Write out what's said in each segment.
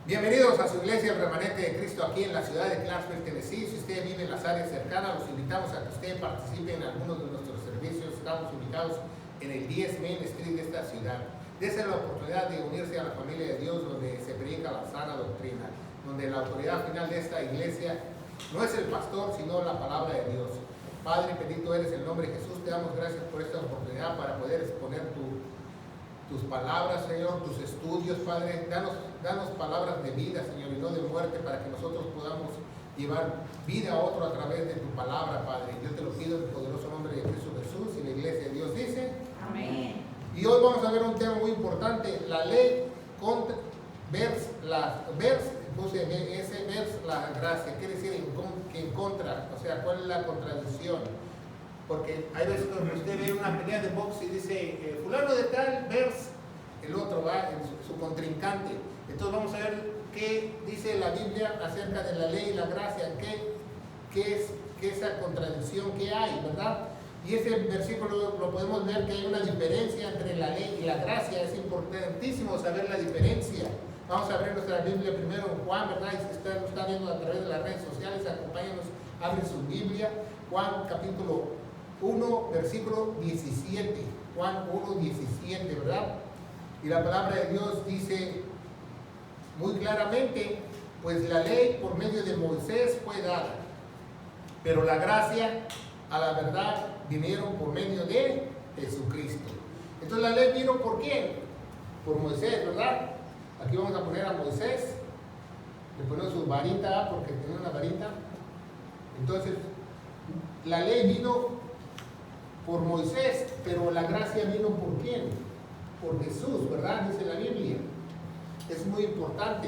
Bienvenidos a su iglesia, el Remanente de Cristo, aquí en la ciudad de Clarksville, Tennessee. Si usted vive en las áreas cercanas, los invitamos a que usted participe en algunos de nuestros servicios. Estamos ubicados en el 10 Main Street de esta ciudad. Dese la oportunidad de unirse a la familia de Dios, donde se predica la sana doctrina, donde la autoridad final de esta iglesia no es el pastor, sino la palabra de Dios. Padre, bendito eres el nombre de Jesús. Te damos gracias por esta oportunidad para poder exponer tus palabras, Señor, tus estudios, Padre. Danos palabras de vida, Señor, y no de muerte, para que nosotros podamos llevar vida a otro a través de tu palabra, Padre. Yo te lo pido en el poderoso nombre de Cristo Jesús, y la iglesia de Dios dice amén. Y hoy vamos a ver un tema muy importante: la ley la gracia. Quiere decir en contra, o sea, ¿cuál es la contradicción? Porque hay veces cuando usted ve una pelea de box y dice fulano de tal versus el otro, va en su contrincante. Entonces vamos a ver qué dice la Biblia acerca de la ley y la gracia, qué es esa contradicción que hay, ¿verdad? Y ese versículo lo podemos ver que hay una diferencia entre la ley y la gracia. Es importantísimo saber la diferencia. Vamos a abrir nuestra Biblia primero en Juan, ¿verdad? Y si usted nos está viendo a través de las redes sociales, acompáñenos, abren su Biblia. Juan capítulo 1, versículo 17. Juan 1, 17, ¿verdad? Y la palabra de Dios dice muy claramente: pues la ley por medio de Moisés fue dada, pero la gracia a la verdad vinieron por medio de Jesucristo. Entonces la ley vino ¿por quién? Por Moisés, ¿verdad? Aquí vamos a poner a Moisés, le ponemos su varita porque tenía una varita. Entonces la ley vino por Moisés, pero la gracia vino ¿por quién? Por Jesús, ¿verdad? Dice la Biblia. Es muy importante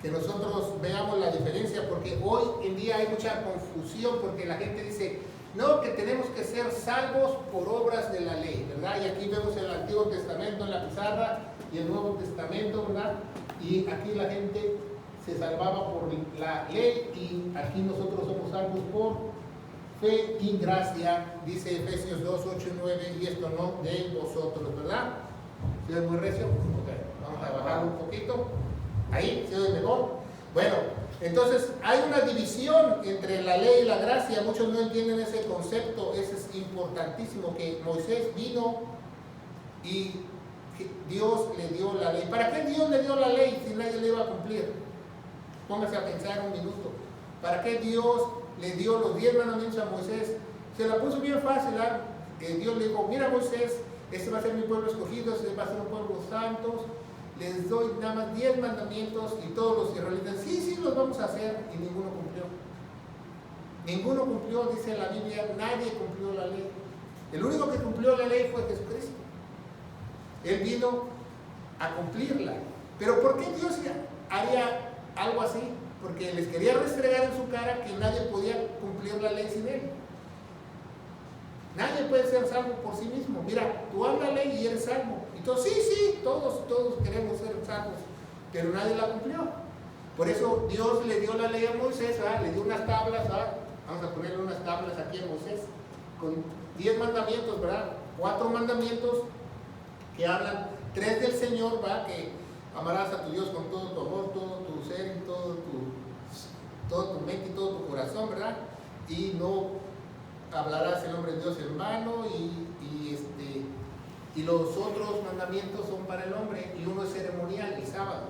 que nosotros veamos la diferencia, porque hoy en día hay mucha confusión, porque la gente dice, no, que tenemos que ser salvos por obras de la ley, ¿verdad? Y aquí vemos el Antiguo Testamento en la pizarra y el Nuevo Testamento, ¿verdad? Y aquí la gente se salvaba por la ley, y aquí nosotros somos salvos por fe y gracia, dice Efesios 2, 8 y 9, y esto no de vosotros, ¿verdad? ¿Se oye muy recio? Okay. Vamos a bajar un poquito. Ahí, ¿se oye mejor? Bueno, entonces hay una división entre la ley y la gracia. Muchos no entienden ese concepto. Ese es importantísimo, que Moisés vino y Dios le dio la ley. ¿Para qué Dios le dio la ley si nadie le iba a cumplir? Póngase a pensar un minuto. ¿Para qué Dios le dio los 10 mandamientos a Moisés? Se la puso bien fácil, ¿verdad? Dios le dijo, mira Moisés, este va a ser mi pueblo escogido, este va a ser un pueblo santo, les doy nada más 10 mandamientos, y todos los israelitas, sí, los vamos a hacer, y ninguno cumplió. Ninguno cumplió, dice la Biblia, nadie cumplió la ley. El único que cumplió la ley fue Jesucristo. Él vino a cumplirla. Pero ¿por qué Dios haría algo así? Porque les quería restregar en su cara que nadie podía cumplir la ley sin él. Nadie puede ser salvo por sí mismo. Mira, tú hablas la ley y eres salvo. Y todos, sí, todos queremos ser salvos, pero nadie la cumplió. Por eso Dios le dio la ley a Moisés, ¿verdad? Le dio unas tablas, ¿verdad? Vamos a ponerle unas tablas aquí a Moisés, con 10 mandamientos, ¿verdad? 4 mandamientos que hablan, 3 del Señor, ¿verdad? Que amarás a tu Dios con todo tu amor, todo tu ser, y todo tu mente y todo tu corazón, ¿verdad? Y no hablarás el nombre de Dios en vano, y los otros mandamientos son para el hombre, y uno es ceremonial, el sábado.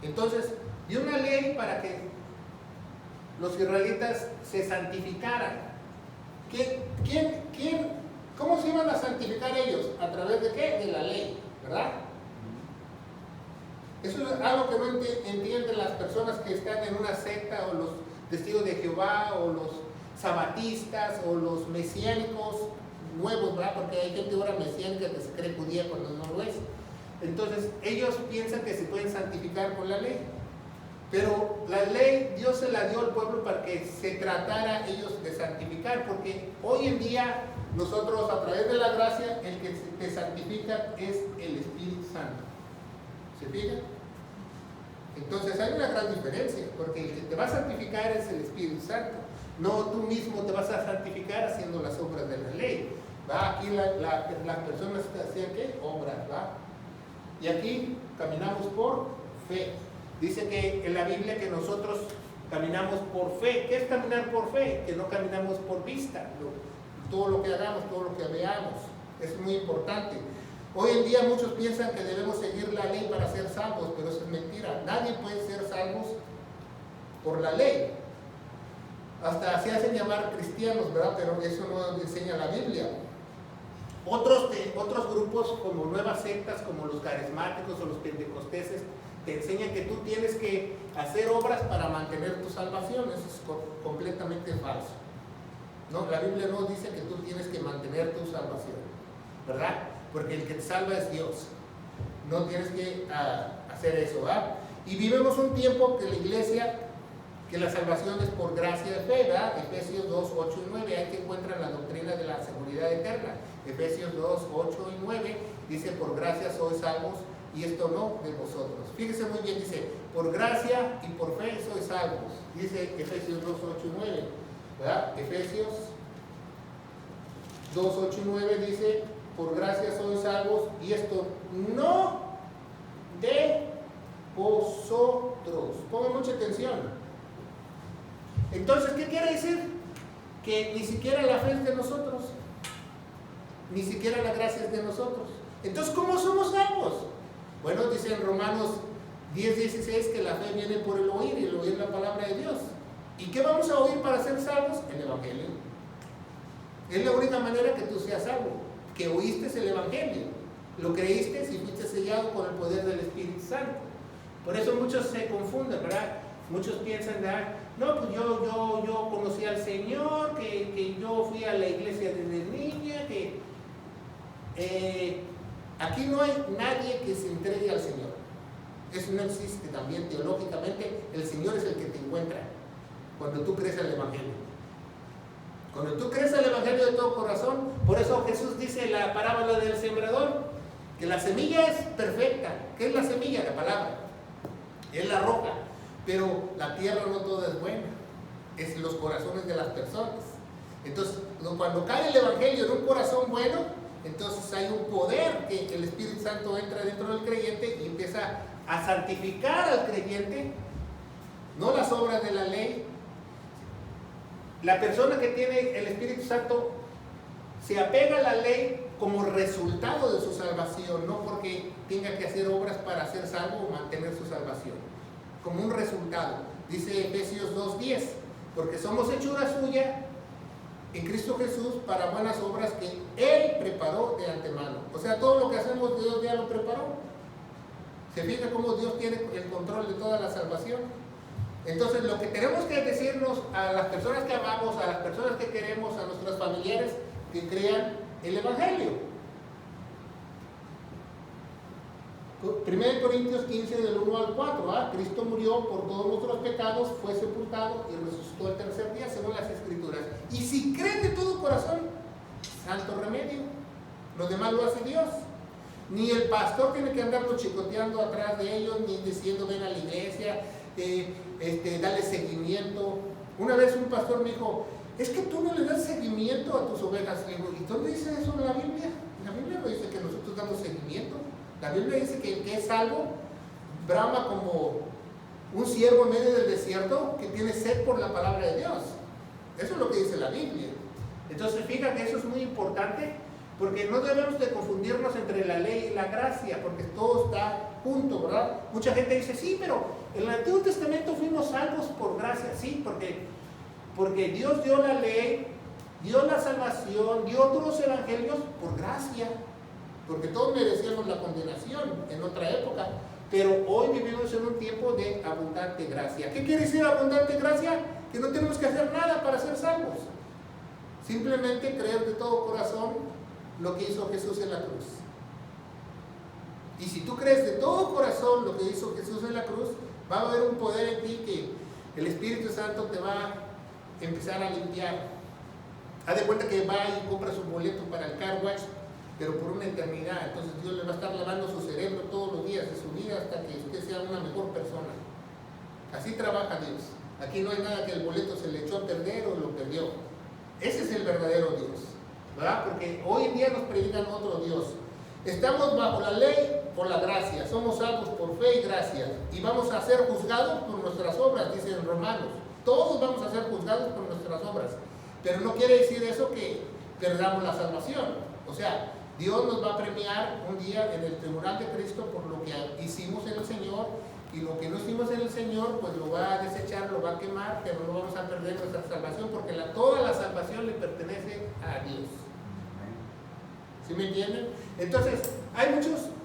Entonces, dio una ley para que los israelitas se santificaran. ¿Cómo se iban a santificar ellos? ¿A través de qué? De la ley, ¿verdad? Eso es algo que no entienden las personas que están en una secta, o los testigos de Jehová, o los sabatistas, o los mesiánicos nuevos, ¿verdad? Porque hay gente ahora mesiánica que se cree judía cuando no lo es. Entonces ellos piensan que se pueden santificar con la ley, pero la ley Dios se la dio al pueblo para que se tratara ellos de santificar, porque hoy en día nosotros, a través de la gracia, el que te santifica es el Espíritu Santo. ¿Se fijan? Entonces hay una gran diferencia, porque el que te va a santificar es el Espíritu Santo. No tú mismo te vas a santificar haciendo las obras de la ley, ¿va? Aquí las personas hacían ¿qué? Obras, ¿va? Y aquí caminamos por fe. Dice que en la Biblia que nosotros caminamos por fe. ¿Qué es caminar por fe? Que no caminamos por vista. Todo lo que hagamos, todo lo que veamos, es muy importante. Hoy en día muchos piensan que debemos seguir la ley para ser salvos, pero eso es mentira. Nadie puede ser salvos por la ley. Hasta se hacen llamar cristianos, ¿verdad? Pero eso no enseña la Biblia. Otros grupos, como nuevas sectas, como los carismáticos o los pentecosteses, te enseñan que tú tienes que hacer obras para mantener tu salvación. Eso es completamente falso. No, la Biblia no dice que tú tienes que mantener tu salvación, ¿verdad? Porque el que te salva es Dios. No tienes que hacer eso, ¿verdad? Y vivimos un tiempo que la iglesia, que la salvación es por gracia de fe, ¿verdad? Efesios 2, 8 y 9, ahí que encuentran la doctrina de la seguridad eterna. Efesios 2, 8 y 9 dice: por gracia sois salvos, y esto no de vosotros. Fíjese muy bien, dice: por gracia y por fe sois salvos. Dice Efesios 2, 8 y 9, ¿verdad? Efesios 2, 8 y 9 dice: por gracia sois salvos, y esto no de vosotros. Pongan mucha atención. Entonces, ¿qué quiere decir? Que ni siquiera la fe es de nosotros, ni siquiera la gracia es de nosotros. Entonces, ¿cómo somos salvos? Bueno, dice en Romanos 10, 16 que la fe viene por el oír, y el oír la palabra de Dios. ¿Y qué vamos a oír para ser salvos? El Evangelio. Es la única manera que tú seas salvo, que oíste el Evangelio, lo creíste y fuiste sellado con el poder del Espíritu Santo. Por eso muchos se confunden, ¿verdad? Muchos piensan, no, pues yo conocí al Señor, que yo fui a la iglesia desde niña, que aquí no hay nadie que se entregue al Señor. Eso no existe. También teológicamente el Señor es el que te encuentra cuando tú crees el Evangelio. Cuando tú crees el Evangelio de todo corazón. Por eso Jesús dice la parábola del sembrador, que la semilla es perfecta. ¿Qué es la semilla? La palabra. Es la roca. Pero la tierra no toda es buena, es los corazones de las personas. Entonces, cuando cae el Evangelio en un corazón bueno, entonces hay un poder que el Espíritu Santo entra dentro del creyente y empieza a santificar al creyente, no las obras de la ley. La persona que tiene el Espíritu Santo se apega a la ley como resultado de su salvación, no porque tenga que hacer obras para ser salvo o mantener su salvación. Como un resultado. Dice Efesios 2:10, porque somos hechura suya en Cristo Jesús para buenas obras que Él preparó de antemano. O sea, todo lo que hacemos Dios ya lo preparó. ¿Se fija cómo Dios tiene el control de toda la salvación? Entonces, lo que tenemos que decirnos a las personas que amamos, a las personas que queremos, a nuestros familiares, que crean el Evangelio. 1 Corintios 15 del 1 al 4, Cristo murió por todos nuestros pecados, fue sepultado y resucitó el tercer día según las Escrituras. Y si creen de todo corazón, santo remedio. Lo demás lo hace Dios. Ni el pastor tiene que andarlo chicoteando atrás de ellos, ni diciendo ven a la iglesia, dale seguimiento. Una vez un pastor me dijo: es que tú no le das seguimiento a tus ovejas. Le digo: ¿y dónde dice eso en la Biblia? La Biblia no dice que nosotros damos seguimiento. La Biblia dice que el que es salvo brama como un ciervo en medio del desierto que tiene sed por la palabra de Dios. Eso es lo que dice la Biblia. Entonces, fíjate, eso es muy importante, porque no debemos de confundirnos entre la ley y la gracia, porque todo está junto, ¿verdad? Mucha gente dice: sí, pero en el Antiguo Testamento fuimos salvos por gracia. Sí, porque Dios dio la ley, dio la salvación, dio otros evangelios por gracia. Porque todos merecíamos la condenación en otra época, pero hoy vivimos en un tiempo de abundante gracia. ¿Qué quiere decir abundante gracia? Que no tenemos que hacer nada para ser salvos. Simplemente creer de todo corazón lo que hizo Jesús en la cruz. Y si tú crees de todo corazón lo que hizo Jesús en la cruz, va a haber un poder en ti que el Espíritu Santo te va a empezar a limpiar. Haz de cuenta que va y compra su boleto para el car wash, pero por una eternidad. Entonces Dios le va a estar lavando su cerebro todos los días de su vida hasta que usted sea una mejor persona. Así trabaja Dios. Aquí no hay nada que el boleto se le echó a perder o lo perdió. Ese es el verdadero Dios, ¿verdad? Porque hoy en día nos predican otro Dios. Estamos bajo la ley, por la gracia, somos salvos por fe y gracia, y vamos a ser juzgados por nuestras obras, dice en Romanos. Todos vamos a ser juzgados por nuestras obras, pero no quiere decir eso que perdamos la salvación. O sea, Dios nos va a premiar un día en el tribunal de Cristo por lo que hicimos en el Señor, y lo que no hicimos en el Señor, pues lo va a desechar, lo va a quemar, pero no vamos a perder nuestra salvación, porque toda la salvación le pertenece a Dios. ¿Sí me entienden? Entonces, hay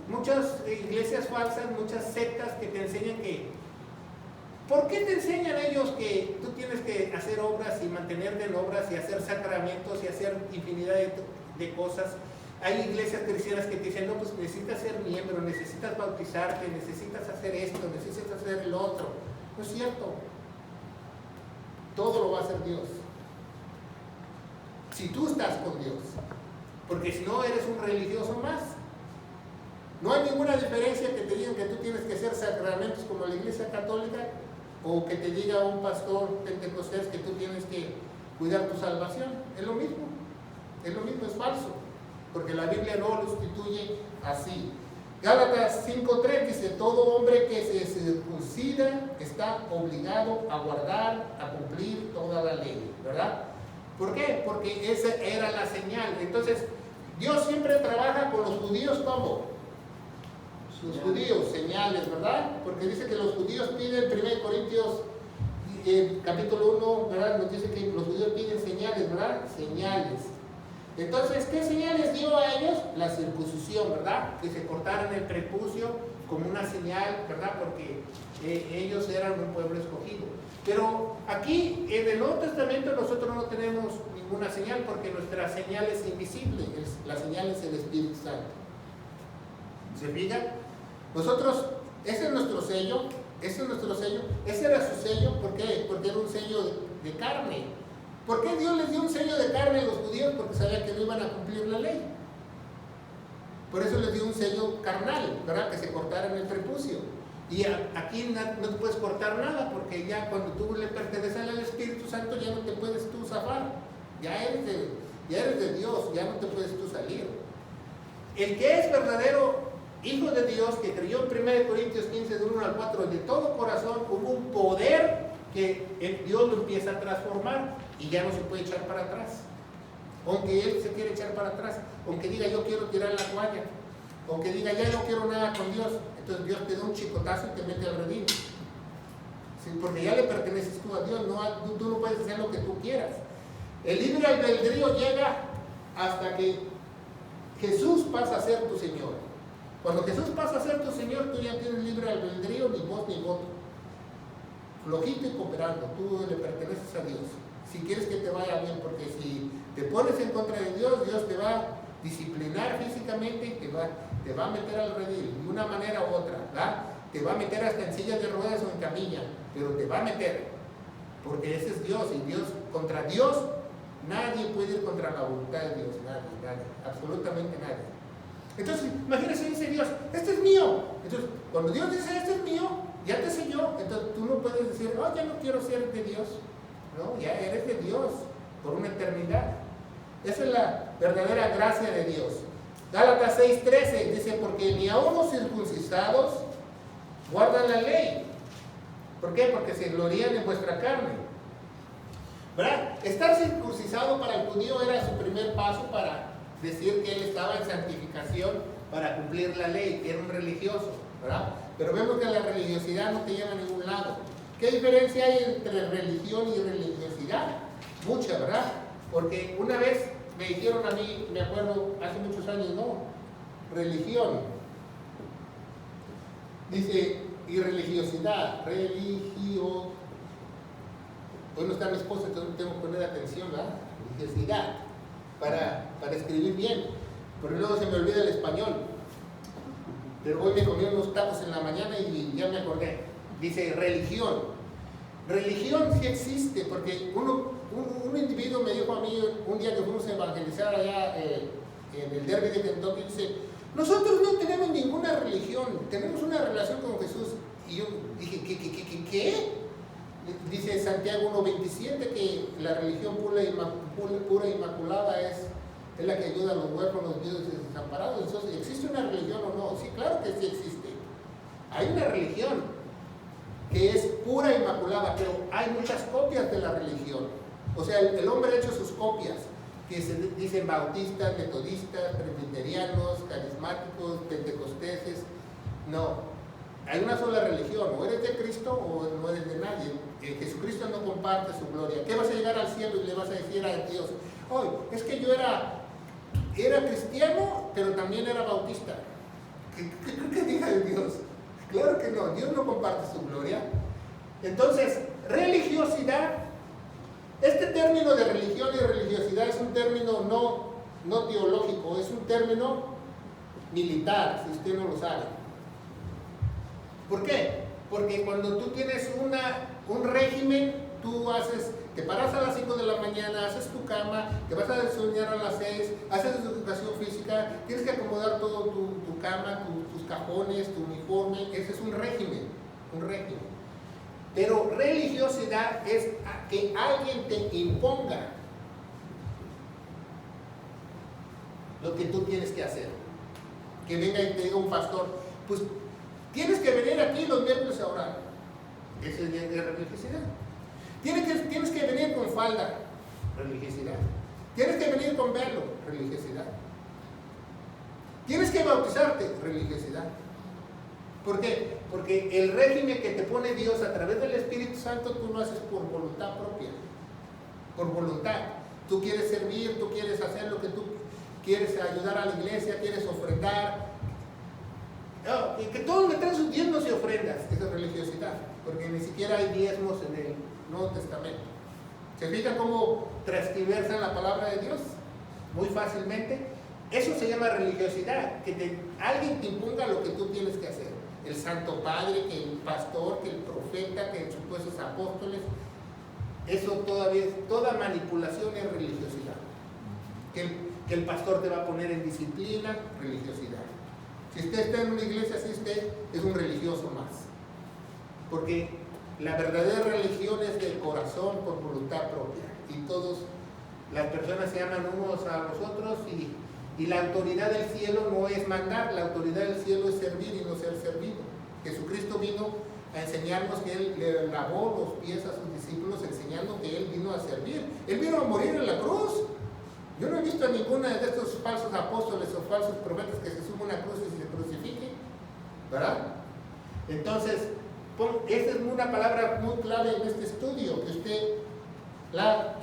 muchas iglesias falsas, muchas sectas que te enseñan que... ¿Por qué te enseñan ellos que tú tienes que hacer obras y mantenerte en obras y hacer sacramentos y hacer infinidad de cosas? Hay iglesias cristianas que te dicen, no, pues necesitas ser miembro, necesitas bautizarte, necesitas hacer esto, necesitas hacer el otro. No es cierto. Todo lo va a hacer Dios. Si tú estás con Dios. Porque si no, eres un religioso más. No hay ninguna diferencia que te digan que tú tienes que hacer sacramentos como la iglesia católica, o que te diga un pastor pentecostés que tú tienes que cuidar tu salvación. Es lo mismo, es falso, porque la Biblia no lo instituye así. Gálatas 5:3 dice, todo hombre que se circuncida está obligado a guardar, a cumplir toda la ley, ¿verdad? ¿Por qué? Porque esa era la señal. Entonces, Dios siempre trabaja con los judíos, ¿cómo? Los judíos, señales, ¿verdad? Porque dice que los judíos piden, 1 Corintios capítulo 1, ¿verdad? Nos dice que los judíos piden señales, ¿verdad? Señales. Entonces, ¿qué señales dio a ellos? La circuncisión, ¿verdad? Que se cortaran el prepucio como una señal, ¿verdad? Porque ellos eran un pueblo escogido. Pero aquí, en el Nuevo Testamento, nosotros no tenemos ninguna señal, porque nuestra señal es invisible, la señal es el Espíritu Santo. ¿Se fijan? Nosotros, ese es nuestro sello, ese era su sello. ¿Por qué? Porque era un sello de carne. ¿Por qué Dios les dio un sello de carne a los judíos? Porque sabía que no iban a cumplir la ley. Por eso les dio un sello carnal, ¿verdad? Que se cortaran el prepucio. Y aquí no te puedes cortar nada, porque ya cuando tú le perteneces al Espíritu Santo, ya no te puedes tú zafar. Ya eres de Dios, ya no te puedes tú salir. El que es verdadero Hijo de Dios, que creyó en 1 Corintios 15, de 1 al 4, de todo corazón, hubo un poder que Dios lo empieza a transformar y ya no se puede echar para atrás. Aunque él se quiere echar para atrás, aunque diga yo quiero tirar la toalla, aunque diga ya no quiero nada con Dios, entonces Dios te da un chicotazo y te mete al redil. ¿Sí? Porque ya le perteneces tú a Dios, tú no puedes hacer lo que tú quieras. El libre albedrío llega hasta que Jesús pasa a ser tu Señor. Cuando Jesús pasa a ser tu Señor, tú ya tienes libre albedrío, ni voz ni voto. Flojito y cooperando, tú le perteneces a Dios. Si quieres que te vaya bien, porque si te pones en contra de Dios, Dios te va a disciplinar físicamente y te va a meter al redil, de una manera u otra, ¿verdad? Te va a meter hasta en sillas de ruedas o en camilla, pero te va a meter, porque ese es Dios, y contra Dios, nadie puede ir contra la voluntad de Dios, nadie, absolutamente nadie. Entonces, imagínense, dice Dios, este es mío. Entonces, cuando Dios dice, este es mío, ya te selló. Entonces, tú no puedes decir, oh, ya no quiero ser de Dios. No, ya eres de Dios por una eternidad. Esa es la verdadera gracia de Dios. Gálatas 6:13 dice, porque ni aun los circuncidados guardan la ley. ¿Por qué? Porque se glorían en vuestra carne. ¿Verdad? Estar circuncidado para el judío era su primer paso para decir que él estaba en santificación para cumplir la ley, que era un religioso, ¿verdad? Pero vemos que la religiosidad no te lleva a ningún lado. ¿Qué diferencia hay entre religión y religiosidad? Mucha, ¿verdad? Porque una vez me dijeron a mí, me acuerdo, hace muchos años, no, religión. Dice, y religiosidad, Hoy no está mi esposa, entonces tengo que poner atención, ¿verdad? Religiosidad. Para escribir bien, pero luego se me olvida el español. Pero hoy me comí unos tacos en la mañana y ya me acordé. Dice religión. Religión sí existe, porque un individuo me dijo a mí un día que fuimos a evangelizar allá en el Derby de Kentucky, dice, nosotros no tenemos ninguna religión, tenemos una relación con Jesús. Y yo dije, ¿qué? Dice Santiago 1:27 que la religión pura e inmaculada es es la que ayuda a los huérfanos, viudos y desamparados. Entonces, ¿existe una religión o no? Sí, claro que sí existe. Hay una religión que es pura e inmaculada, pero hay muchas copias de la religión. O sea, el hombre ha hecho sus copias, que se dicen bautistas, metodistas, presbiterianos, carismáticos, pentecosteses. No, hay una sola religión, o eres de Cristo o no eres de nadie. Jesucristo no comparte su gloria. ¿Qué vas a llegar al cielo y le vas a decir a Dios? Hoy, es que yo era cristiano, pero también era bautista. ¿Qué diga de Dios? Claro que no, Dios no comparte su gloria. Entonces, religiosidad, este término de religión y religiosidad es un término no teológico, es un término militar, si usted no lo sabe. ¿Por qué? Porque cuando tú tienes un régimen, te paras a las 5 de la mañana, haces tu cama, te vas a desayunar a las 6, haces tu educación física, tienes que acomodar todo tu cama, tus cajones, tu uniforme. Ese es un régimen. Pero religiosidad es que alguien te imponga lo que tú tienes que hacer. Que venga y te diga un pastor, pues tienes que venir aquí los miércoles a orar. Ese es de religiosidad. Tienes que venir con falda, religiosidad. Tienes que venir con velo, religiosidad. Tienes que bautizarte, religiosidad. ¿Por qué? Porque el régimen que te pone Dios a través del Espíritu Santo, tú lo haces por voluntad propia. Por voluntad. Tú quieres servir, tú quieres hacer lo que tú quieres, ayudar a la iglesia, quieres ofrendar. Que todos me traen sus diezmos y ofrendas. Esa es religiosidad. Porque ni siquiera hay diezmos en el Nuevo Testamento. ¿Se fijan cómo transgiversan la palabra de Dios? Muy fácilmente. Eso se llama religiosidad, que alguien te imponga lo que tú tienes que hacer. El Santo Padre, que el pastor, que el profeta, que supuestos apóstoles. Eso todavía es, toda manipulación es religiosidad. Que el pastor te va a poner en disciplina, religiosidad. Si usted está en una iglesia así, usted es un religioso más. Porque la verdadera religión es del corazón por voluntad propia. Y las personas se aman unos a los otros y la autoridad del cielo no es mandar, la autoridad del cielo es servir y no ser servido. Jesucristo vino a enseñarnos que Él le lavó los pies a sus discípulos, enseñando que Él vino a servir. Él vino a morir en la cruz. Yo no he visto a ninguno de estos falsos apóstoles o falsos profetas que se suba a una cruz y se crucifique, ¿verdad? Entonces, esta es una palabra muy clave en este estudio, que usted la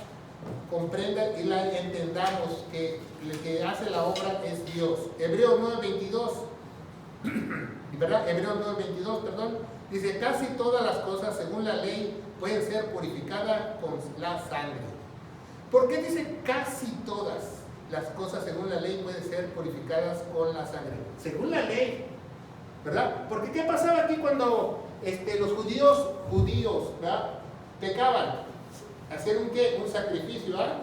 comprenda y la entendamos, que el que hace la obra es Dios. Hebreos 9:22, ¿verdad? Hebreos 9:22, perdón, dice: casi todas las cosas según la ley pueden ser purificadas con la sangre. ¿Por qué dice casi todas las cosas según la ley pueden ser purificadas con la sangre? Según la ley, ¿verdad? Porque ¿qué pasaba aquí cuando los judíos, ¿verdad?, pecaban? Hacer un sacrificio, ¿verdad?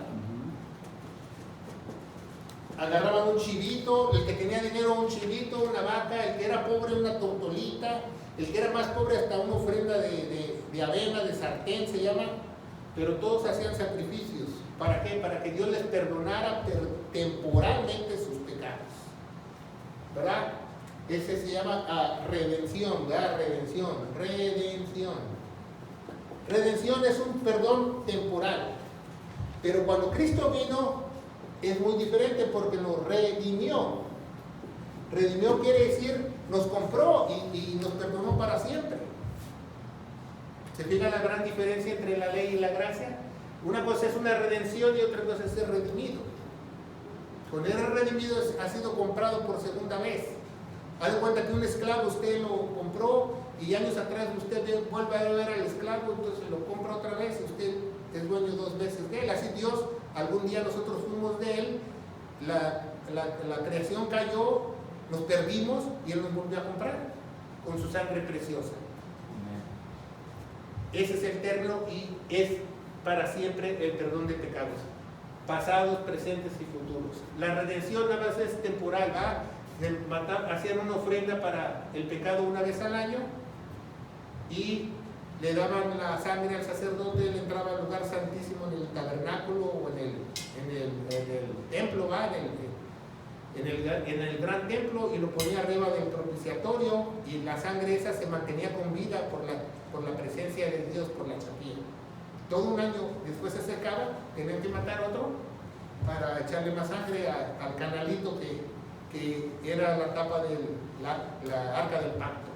Agarraban un chivito, el que tenía dinero un chivito, una vaca, el que era pobre una tortolita, el que era más pobre hasta una ofrenda de avena, de sartén se llama, pero todos hacían sacrificios. ¿Para qué? Para que Dios les perdonara temporalmente sus pecados, ¿verdad? Ese se llama redención, ¿verdad? Redención es un perdón temporal. Pero cuando Cristo vino es muy diferente, porque nos redimió. Redimió quiere decir nos compró y nos perdonó para siempre. ¿Se fija la gran diferencia entre la ley y la gracia? Una cosa es una redención y otra cosa es ser redimido. Cuando eres redimido ha sido comprado por segunda vez. Haz de cuenta que un esclavo usted lo compró y años atrás usted vuelve a ver al esclavo, entonces lo compra otra vez y usted es dueño dos veces de él. Así Dios, algún día nosotros fuimos de él, la creación cayó, nos perdimos y él nos volvió a comprar con su sangre preciosa. Ese es el término y es para siempre el perdón de pecados, pasados, presentes y futuros. La redención nada más es temporal, ¿verdad? Hacían una ofrenda para el pecado una vez al año y le daban la sangre al sacerdote, él entraba al lugar santísimo en el tabernáculo o en el templo, ¿va? En el gran templo, y lo ponía arriba del propiciatorio, y la sangre esa se mantenía con vida por la presencia de Dios, por la chapilla. Todo un año después se secaba, tenían que matar otro para echarle más sangre al canalito que era la tapa de la arca del pacto.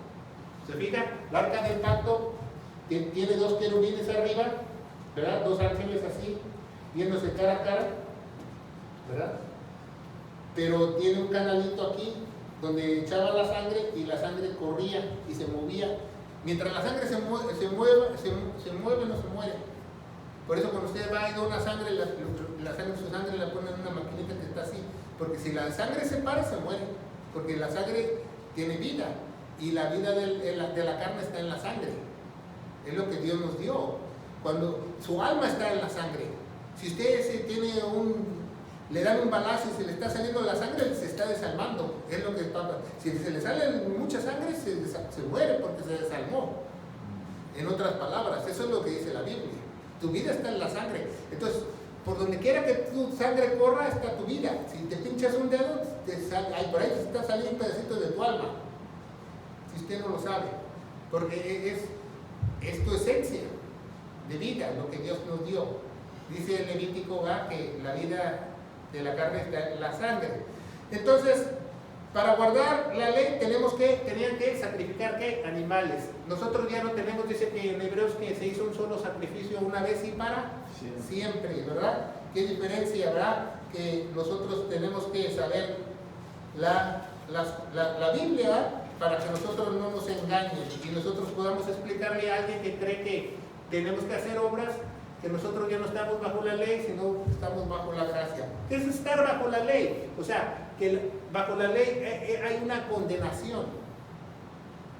¿Se fijan? La arca del pacto tiene dos querubines arriba, ¿verdad? Dos ángeles así, viéndose cara a cara, ¿verdad? Pero tiene un canalito aquí donde echaba la sangre, y la sangre corría y se movía. Mientras la sangre se mueve, no se muere. Por eso cuando usted va y dona sangre, su sangre la ponen en una maquinita que está así. Porque si la sangre se para, se muere. Porque la sangre tiene vida, y la vida de la carne está en la sangre. Es lo que Dios nos dio. Cuando su alma está en la sangre. Si usted le dan un balazo y se le está saliendo la sangre, se está desalmando. Es lo que pasa. Si se le sale mucha sangre, se muere porque se desalmó. En otras palabras, eso es lo que dice la Biblia. Tu vida está en la sangre. Entonces, por donde quiera que tu sangre corra, está tu vida. Si te pinchas un dedo, por ahí te está saliendo un pedacito de tu alma. Si usted no lo sabe. Porque es tu esencia de vida, lo que Dios nos dio. Dice el Levítico, que la vida de la carne está en la sangre. Entonces, para guardar la ley tenían que sacrificar ¿qué? Animales. Nosotros ya no tenemos, dice que en Hebreos que se hizo un solo sacrificio una vez y para siempre, ¿verdad? Qué diferencia, ¿verdad? Que nosotros tenemos que saber la Biblia, ¿verdad? Para que nosotros no nos engañen y nosotros podamos explicarle a alguien que cree que tenemos que hacer obras, que nosotros ya no estamos bajo la ley, sino estamos bajo la gracia. ¿Qué es estar bajo la ley? O sea, que bajo la ley hay una condenación,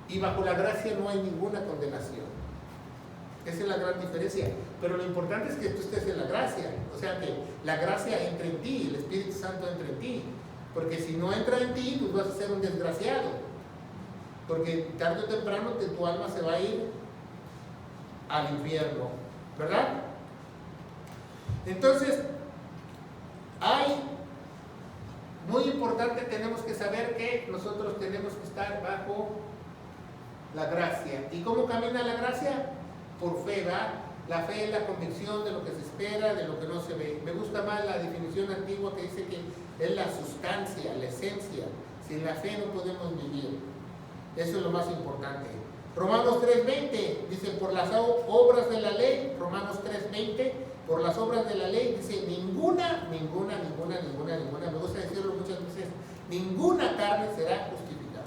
y bajo la gracia no hay ninguna condenación. Esa es la gran diferencia. Pero lo importante es que tú estés en la gracia, o sea, que la gracia entre en ti, el Espíritu Santo entre en ti, porque si no entra en ti, pues vas a ser un desgraciado, porque tarde o temprano tu alma se va a ir al infierno, ¿verdad? Entonces, muy importante, tenemos que saber que nosotros tenemos que estar bajo la gracia. ¿Y cómo camina la gracia? Por fe, ¿va? La fe es la convicción de lo que se espera, de lo que no se ve. Me gusta más la definición antigua que dice que es la sustancia, la esencia. Sin la fe no podemos vivir. Eso es lo más importante. Romanos 3:20 dice, por las obras de la ley, Romanos 3:20, por las obras de la ley, dice, ninguna, me gusta decirlo muchas veces, ninguna carne será justificada.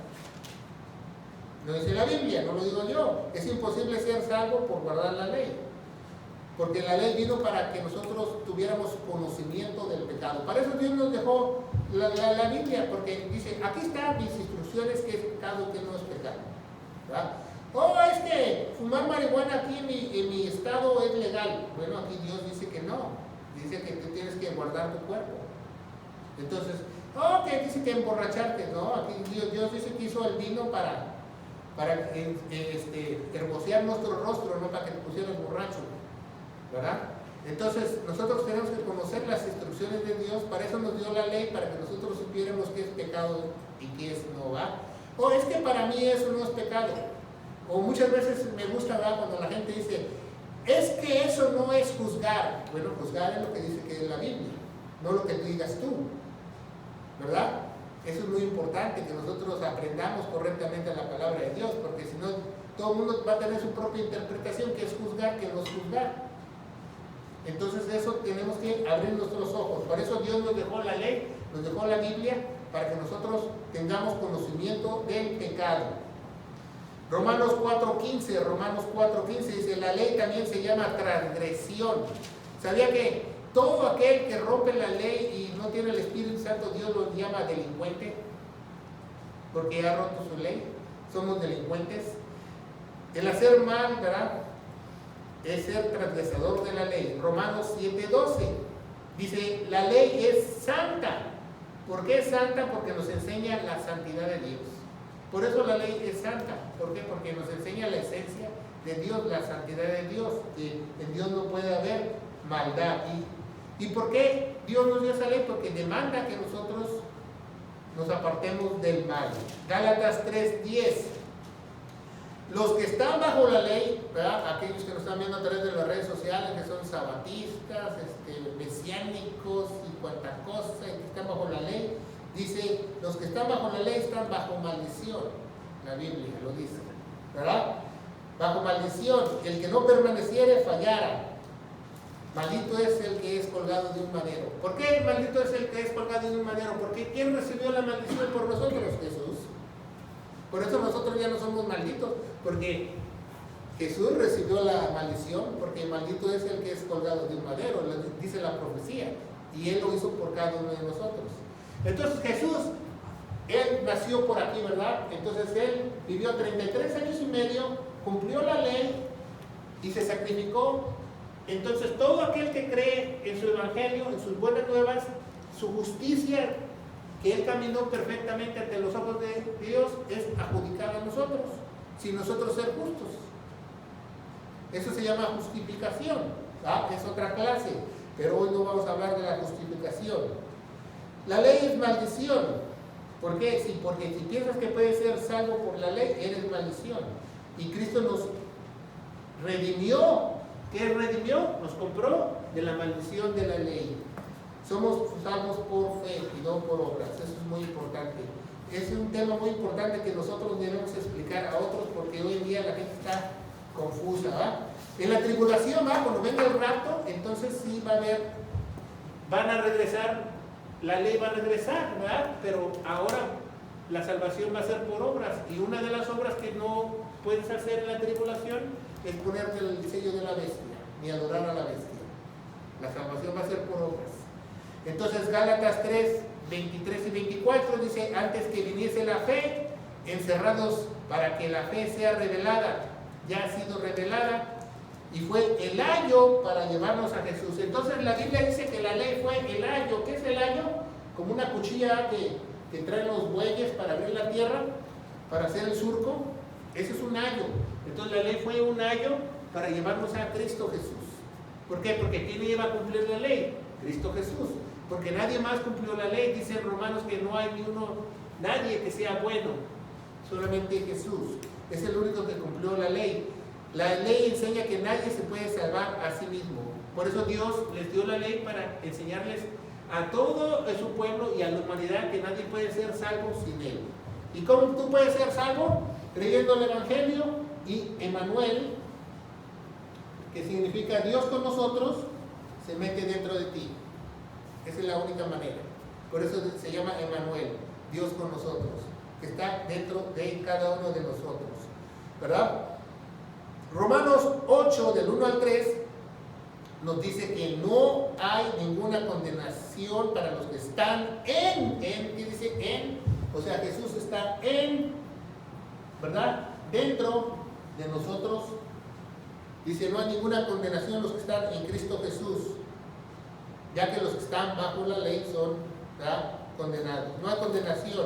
No dice la Biblia, no lo digo yo. Es imposible ser salvo por guardar la ley, porque la ley vino para que nosotros tuviéramos conocimiento del pecado. Para eso Dios nos dejó la Biblia, porque dice, aquí están mis instrucciones, qué es pecado, qué no es pecado, ¿verdad? Es que fumar marihuana aquí en mi estado es legal. Bueno, aquí Dios dice que no. Dice que tú tienes que guardar tu cuerpo. Entonces, que dice que emborracharte. No, aquí Dios dice que hizo el vino para hermosear nuestro rostro, no para que te pusieras borracho, ¿verdad? Entonces, nosotros tenemos que conocer las instrucciones de Dios. Para eso nos dio la ley, para que nosotros supiéramos qué es pecado y qué es no, ¿va? Es que para mí eso no es pecado. O muchas veces me gusta, ¿verdad?, cuando la gente dice, es que eso no es juzgar. Bueno, juzgar es lo que dice que es la Biblia, no lo que tú digas tú, ¿verdad? Eso es muy importante, que nosotros aprendamos correctamente la palabra de Dios, porque si no, todo el mundo va a tener su propia interpretación, que es juzgar, que no es juzgar. Entonces eso tenemos que abrir nuestros ojos. Por eso Dios nos dejó la ley, nos dejó la Biblia, para que nosotros tengamos conocimiento del pecado. Romanos 4:15 dice, la ley también se llama transgresión. ¿Sabía que todo aquel que rompe la ley y no tiene el Espíritu Santo, Dios lo llama delincuente? Porque ha roto su ley. Somos delincuentes. El hacer mal, ¿verdad?, es ser transgresador de la ley. Romanos 7:12 dice, la ley es santa. ¿Por qué es santa? Porque nos enseña la santidad de Dios. Por eso la ley es santa. ¿Por qué? Porque nos enseña la esencia de Dios, la santidad de Dios, que en Dios no puede haber maldad. ¿Y por qué Dios nos dio esa ley? Porque demanda que nosotros nos apartemos del mal. Gálatas 3:10. Los que están bajo la ley, ¿verdad? Aquellos que nos están viendo a través de las redes sociales, que son sabatistas, mesiánicos y cuanta cosa, y que están bajo la ley, dice, los que están bajo la ley están bajo maldición. La Biblia lo dice, ¿verdad? Bajo maldición, el que no permaneciere fallara. Maldito es el que es colgado de un madero. ¿Por qué maldito es el que es colgado de un madero? Porque ¿quién recibió la maldición por nosotros? Jesús. Por eso nosotros ya no somos malditos, porque Jesús recibió la maldición, porque maldito es el que es colgado de un madero, dice la profecía, y Él lo hizo por cada uno de nosotros. Entonces Jesús, Él nació por aquí, ¿verdad? Entonces Él vivió 33 años y medio, cumplió la ley y se sacrificó. Entonces todo aquel que cree en su evangelio, en sus buenas nuevas, su justicia, que Él caminó perfectamente ante los ojos de Dios, es adjudicada a nosotros, sin nosotros ser justos. Eso se llama justificación, ¿verdad? Es otra clase, pero hoy no vamos a hablar de la justificación. La ley es maldición. ¿Por qué? Sí, porque si piensas que puedes ser salvo por la ley, eres maldición. Y Cristo nos redimió. ¿Qué redimió? Nos compró de la maldición de la ley. Somos salvos por fe y no por obras. Eso es muy importante. Es un tema muy importante que nosotros debemos explicar a otros, porque hoy en día la gente está confusa, ¿va? En la tribulación, ¿va? Cuando venga el rapto, entonces sí va a haber, van a regresar, la ley va a regresar, ¿verdad? Pero ahora la salvación va a ser por obras, y una de las obras que no puedes hacer en la tribulación es ponerte el sello de la bestia, ni adorar a la bestia. La salvación va a ser por obras. Entonces Gálatas 3:23 y 24 dice, antes que viniese la fe, encerrados para que la fe sea revelada, ya ha sido revelada, y fue el ayo para llevarnos a Jesús. Entonces la Biblia dice que la ley fue el ayo. ¿Qué es el ayo? Como una cuchilla que traen los bueyes para abrir la tierra, para hacer el surco. Ese es un ayo. Entonces la ley fue un ayo para llevarnos a Cristo Jesús. ¿Por qué? Porque ¿quién iba a cumplir la ley? Cristo Jesús. Porque nadie más cumplió la ley. Dice en Romanos que no hay nadie que sea bueno, solamente Jesús. Es el único que cumplió la ley. La ley enseña que nadie se puede salvar a sí mismo. Por eso Dios les dio la ley para enseñarles a todo su pueblo y a la humanidad que nadie puede ser salvo sin Él. ¿Y cómo tú puedes ser salvo? Creyendo el Evangelio y Emmanuel, que significa Dios con nosotros, se mete dentro de ti. Esa es la única manera. Por eso se llama Emmanuel, Dios con nosotros, que está dentro de cada uno de nosotros, ¿verdad? Romanos 8, del 1 al 3, nos dice que no hay ninguna condenación para los que están ¿qué dice? O sea, Jesús está ¿verdad? Dentro de nosotros. Dice, no hay ninguna condenación los que están en Cristo Jesús, ya que los que están bajo la ley son, ¿verdad?, condenados. No hay condenación.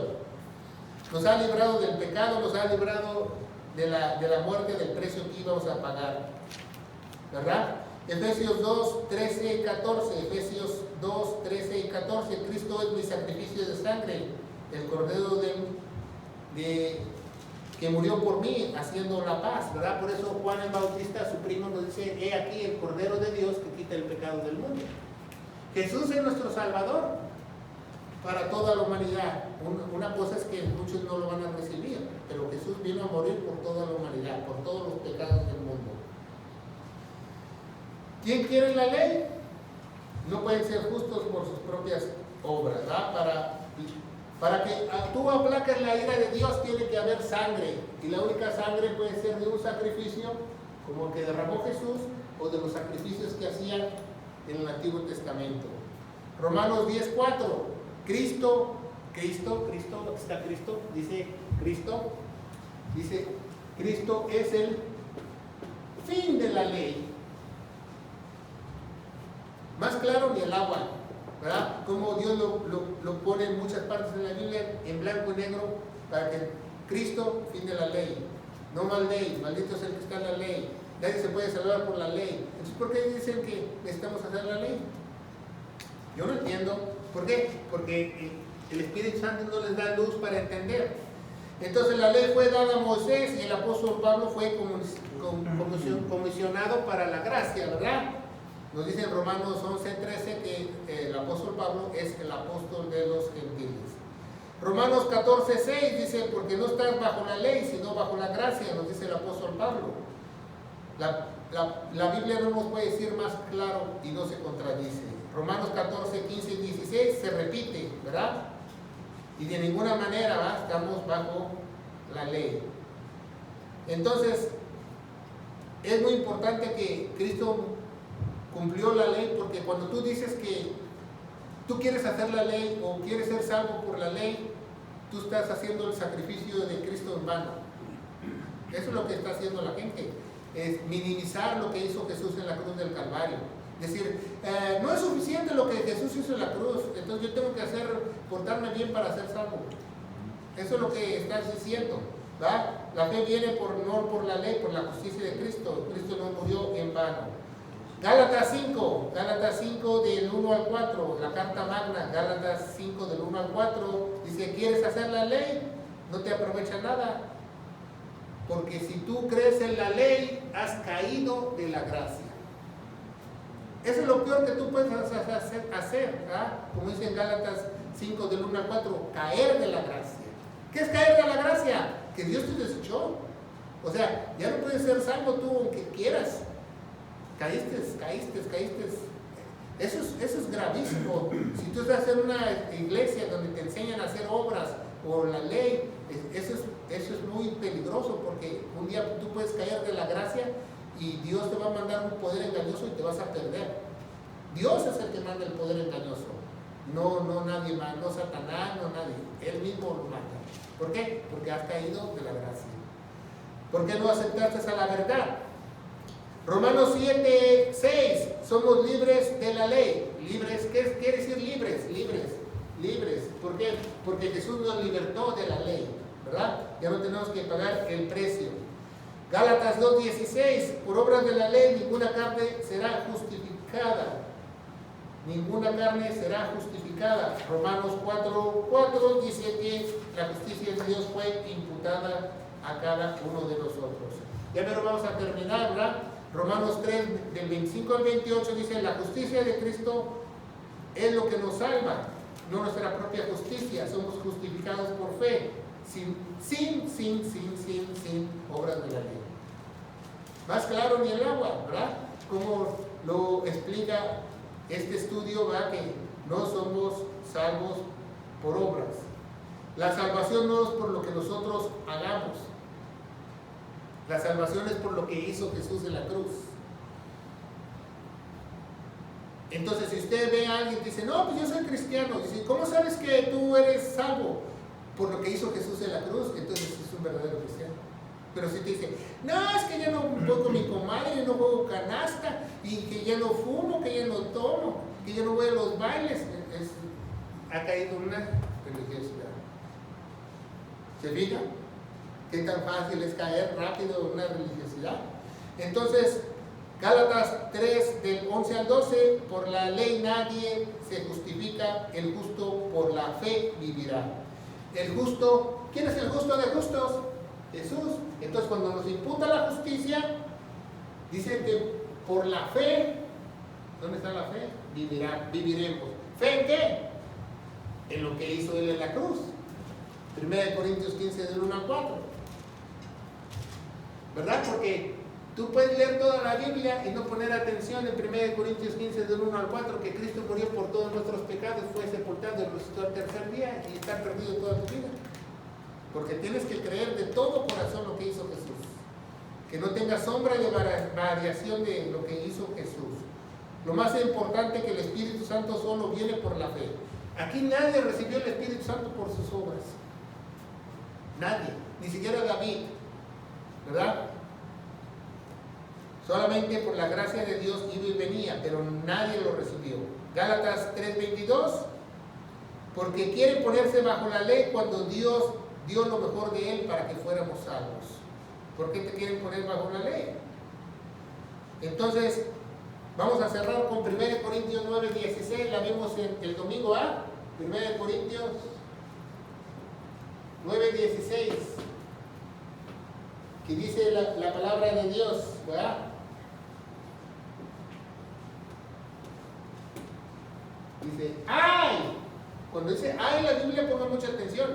Nos ha librado del pecado, nos ha librado de la muerte, del precio que íbamos a pagar, ¿verdad? Efesios 2, 13 y 14. Efesios 2, 13 y 14. Cristo es mi sacrificio de sangre, el cordero que murió por mí, haciendo la paz, ¿verdad? Por eso Juan el Bautista, su primo, nos dice, he aquí el Cordero de Dios que quita el pecado del mundo. Jesús es nuestro Salvador para toda la humanidad. Una cosa es que muchos no lo van a recibir, pero Jesús vino a morir por toda la humanidad, por todos los pecados del mundo. ¿Quién quiere la ley? No pueden ser justos por sus propias obras, ¿verdad? Para que tú aplaques la ira de Dios tiene que haber sangre, y la única sangre puede ser de un sacrificio como el que derramó Jesús, o de los sacrificios que hacían en el Antiguo Testamento. Romanos 10:4. Cristo, ¿está Cristo? Dice Cristo es el fin de la ley. Más claro ni el agua, ¿verdad? Como Dios lo pone en muchas partes de la Biblia, en blanco y negro, para que Cristo, fin de la ley. No más ley, maldito es el que está en la ley. nadie se puede salvar por la ley. Entonces, ¿por qué dicen que necesitamos hacer la ley? Yo no entiendo. ¿Por qué? Porque el Espíritu Santo no les da luz para entender. Entonces la ley fue dada a Moisés y el apóstol Pablo fue comisionado para la gracia, ¿verdad? Nos dice en Romanos 11:13 que el apóstol Pablo es el apóstol de los gentiles. Romanos 14:6 dice, porque no estás bajo la ley, sino bajo la gracia, nos dice el apóstol Pablo. La Biblia no nos puede decir más claro y no se contradice. Romanos 14:15 y 16 se repite, ¿verdad? Y de ninguna manera, ¿verdad?, estamos bajo la ley. Entonces, es muy importante que Cristo cumplió la ley, porque cuando tú dices que tú quieres hacer la ley o quieres ser salvo por la ley, tú estás haciendo el sacrificio de Cristo en vano. Eso es lo que está haciendo la gente, es minimizar lo que hizo Jesús en la cruz del Calvario. Decir, no es suficiente lo que Jesús hizo en la cruz, entonces yo tengo que portarme bien para ser salvo. Eso es lo que estás diciendo, ¿verdad? La fe viene no por la ley, por la justicia de Cristo. Cristo no murió en vano. Gálatas 5 del 1 al 4, la carta magna, Gálatas 5 del 1 al 4, dice, ¿quieres hacer la ley? No te aprovecha nada, porque si tú crees en la ley, has caído de la gracia. Eso es lo peor que tú puedes hacer, ¿verdad? Como dice en Gálatas 5 del 1 al 4, caer de la gracia. ¿Qué es caer de la gracia? Que Dios te desechó. O sea, ya no puedes ser salvo tú aunque quieras. Caíste. Eso es gravísimo. Si tú estás en una iglesia donde te enseñan a hacer obras o la ley, eso es muy peligroso, porque un día tú puedes caer de la gracia y Dios te va a mandar un poder engañoso y te vas a perder. Dios es el que manda el poder engañoso, no nadie más, no Satanás, no nadie, Él mismo lo manda. ¿Por qué? Porque has caído de la gracia. ¿Por qué no aceptaste a la verdad? Romanos 7:6, somos libres de la ley. ¿Libres? ¿Qué quiere decir libres? Libres. ¿Por qué? Porque Jesús nos libertó de la ley, ¿verdad? Ya no tenemos que pagar el precio. Gálatas 2:16, por obras de la ley ninguna carne será justificada. Ninguna carne será justificada. Romanos 4:4 dice que la justicia de Dios fue imputada a cada uno de nosotros. Ya pero vamos a terminar, ¿verdad? Romanos 3, del 25 al 28 dice, la justicia de Cristo es lo que nos salva, no nuestra propia justicia. Somos justificados por fe, sin obras de la ley. Más claro ni el agua, ¿verdad? Como lo explica este estudio, ¿verdad? Que no somos salvos por obras. La salvación no es por lo que nosotros hagamos. La salvación es por lo que hizo Jesús en la cruz. Entonces, si usted ve a alguien que dice, no, pues yo soy cristiano, dice, ¿cómo sabes que tú eres salvo? Por lo que hizo Jesús en la cruz, entonces es un verdadero cristiano. Pero si te dice, no, es que ya no voy con mi comadre, no juego canasta, y que ya no fumo, que ya no tomo, que ya no voy a los bailes, ha caído una religiosidad. ¿Se fija? ¿Qué tan fácil es caer rápido en una religiosidad? Entonces, Gálatas 3, del 11 al 12, por la ley nadie se justifica, el justo por la fe vivirá. El justo, ¿quién es el justo de justos? Jesús. Entonces, cuando nos imputa la justicia, dice que por la fe, ¿dónde está la fe? Viviremos. ¿Fe en qué? En lo que hizo Él en la cruz. 1 Corintios 15, del 1 al 4. ¿Verdad? Porque tú puedes leer toda la Biblia y no poner atención en 1 Corintios 15, del 1 al 4, que Cristo murió por todos nuestros pecados, fue sepultado y resucitó al tercer día y está perdido toda tu vida. Porque tienes que creer de todo corazón lo que hizo Jesús. Que no tenga sombra de variación de lo que hizo Jesús. Lo más importante es que el Espíritu Santo solo viene por la fe. Aquí nadie recibió el Espíritu Santo por sus obras. Nadie, ni siquiera David, ¿verdad? Solamente por la gracia de Dios iba y venía, pero nadie lo recibió. Gálatas 3:22, porque quiere ponerse bajo la ley cuando Dios dio lo mejor de Él para que fuéramos salvos. ¿Por qué te quieren poner bajo la ley? Entonces, vamos a cerrar con 1 Corintios 9:16, la vimos el domingo, 1 Corintios 9:16, que dice la palabra de Dios, ¿verdad? Dice, ¡ay! Cuando dice ¡ay! La Biblia, ponga mucha atención.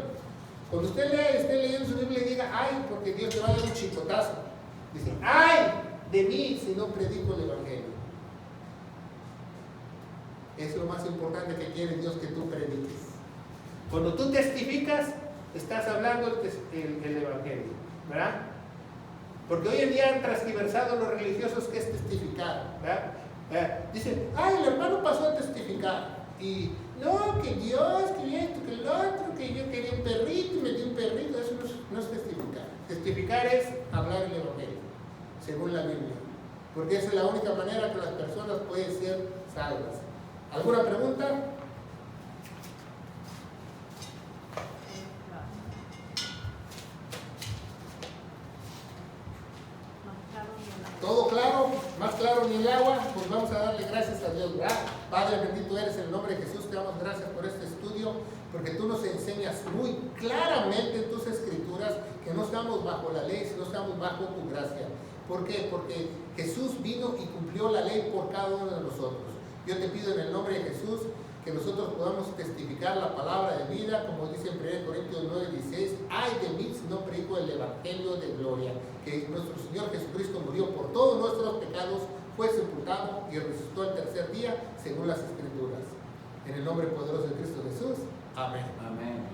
Cuando usted lea, esté leyendo su Biblia y diga ¡ay! Porque Dios te va a dar un chicotazo. Dice, ¡ay! De mí si no predico el Evangelio. Es lo más importante que quiere Dios, que tú prediques. Cuando tú testificas, estás hablando el Evangelio, ¿verdad? Porque hoy en día han transgiversado los religiosos que es testificar, ¿verdad? Dicen, ¡ay! El hermano pasó a testificar. Y no, que Dios, que esto, que el otro, que yo quería un perrito y me dio un perrito. Eso no es testificar. Testificar es hablar el Evangelio, según la Biblia. Porque esa es la única manera que las personas pueden ser salvas. ¿Alguna pregunta? ¿Todo claro? ¿Más claro ni el agua? Pues vamos a darle gracias a Dios, ¿verdad? Padre bendito eres, en el nombre de Jesús te damos gracias por este estudio, porque tú nos enseñas muy claramente en tus escrituras que no estamos bajo la ley, sino estamos bajo tu gracia. ¿Por qué? Porque Jesús vino y cumplió la ley por cada uno de nosotros. Yo te pido en el nombre de Jesús que nosotros podamos testificar la palabra de vida, como dice en 1 Corintios 9:16, ay de mí si no predico el Evangelio de gloria, que nuestro Señor Jesucristo murió por todos nuestros pecados, fue sepultado y resucitó el tercer día, según las Escrituras. En el nombre poderoso de Cristo Jesús. Amén. Amén.